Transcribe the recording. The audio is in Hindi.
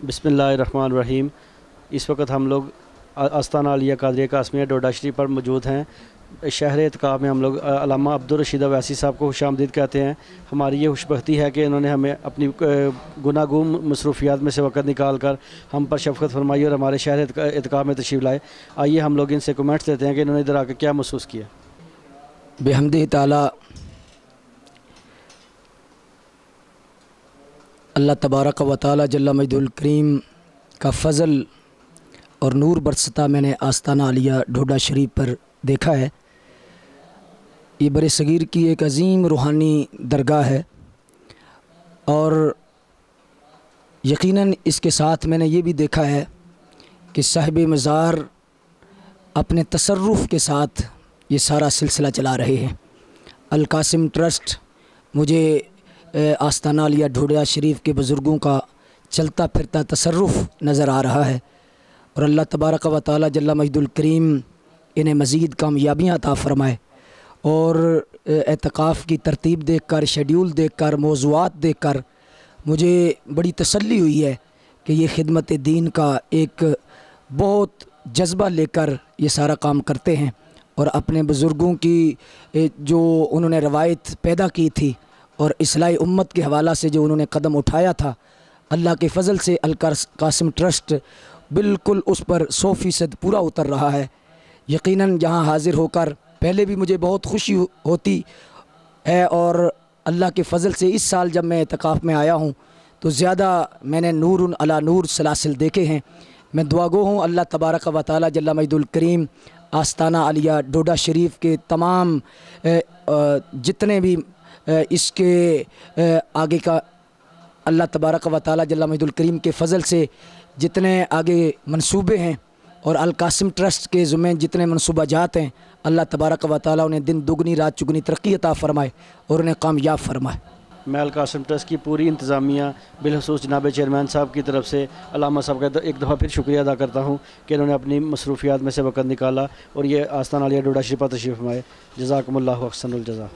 बिस्मिल्लाहिर्रहमानिर्रहीम। इस वक्त हम लोग आस्ताना आलिया कादरिया कासमिया डोडा शरीफ पर मौजूद हैं। शहर इत्काफ़ में हम लोग अल्लामा अब्दुल रशीद अवैसी साहब को खुशामदीद कहते हैं। हमारी ये खुशबख्ती है कि इन्होंने हमें अपनी गुनागूम मसरूफियात में से वक़्त निकाल कर हम पर शफ़क़त फरमाई और हमारे शहर इत्काफ़ में तशरीफ़ लाए। आइए हम लोग इनसे कमेंट्स लेते हैं कि इन्होंने इधर आकर क्या महसूस किया। बिहम्दिही ताला अल्लाह तबारक व तआला जल्ल मजदुल करीम का फ़ज़ल और नूर बरसता मैंने आस्ताना आलिया डोडा शरीफ पर देखा है। ये बरे सगीर की एक अज़ीम रूहानी दरगाह है और यकीनन इसके साथ मैंने ये भी देखा है कि साहिब मज़ार अपने तसर्रुफ़ के साथ ये सारा सिलसिला चला रहे हैं। अल कासिम ट्रस्ट मुझे आस्ताना आलिया डोडा शरीफ के बुज़ुर्गों का चलता फिरता तसर्रुफ़ नज़र आ रहा है और अल्लाह तबारक व तआला जल्ल मजदुल करीम इन्हें मज़ीद कामयाबियाँ अता फ़रमाए और एतकाफ़ की तरतीब देख कर, शेड्यूल देख कर, मौज़ूआत देख कर मुझे बड़ी तसल्ली हुई है कि ये खिदमत दीन का एक बहुत जज्बा लेकर ये सारा काम करते हैं और अपने बुज़ुर्गों की जो उन्होंने रवायत पैदा की थी और इस्लाही उम्मत के हवाला से जो उन्होंने कदम उठाया था, अल्लाह के फ़ज़ल से अल कासिम ट्रस्ट बिल्कुल उस पर 100% पूरा उतर रहा है। यकीनन यहाँ हाज़िर होकर पहले भी मुझे बहुत खुशी होती है और अल्लाह के फ़ज़ल से इस साल जब मैं एतकाफ़ में आया हूँ तो ज़्यादा मैंने नूर अला नूर सलासिल देखे हैं। मैं दुआगो हूँ अल्लाह तबारक व तआला जल्ल मजदुल करीम आस्ताना आलिया डोडा शरीफ के तमाम जितने भी इसके आगे का अल्लाह तबारक व तआला जल्ल मजदुल करीम के फ़ज़ल से जितने आगे मंसूबे हैं और अल कासिम ट्रस्ट के ज़ुम्मे जितने मनसूबाजात हैं, अल्लाह तबारक व तआला उन्हें दिन दुगनी रात चुगनी तरक्की अता फ़रमाए और उन्हें कामयाब फरमाए। मैं अल कासिम ट्रस्ट की पूरी इंतज़ामिया बिलखुसूस जनाब चेयरमैन साहब की तरफ से अल्लामा साहब का एक दफ़ा फिर शुक्रिया अदा करता हूँ कि इन्होंने अपनी मसरूफियात में से वक़्त निकाला और ये आस्ताना आलिया डोडा शरीफ पर तशरीफ़ फरमाए। जज़ाकुमुल्लाहु अहसनुल जज़ा।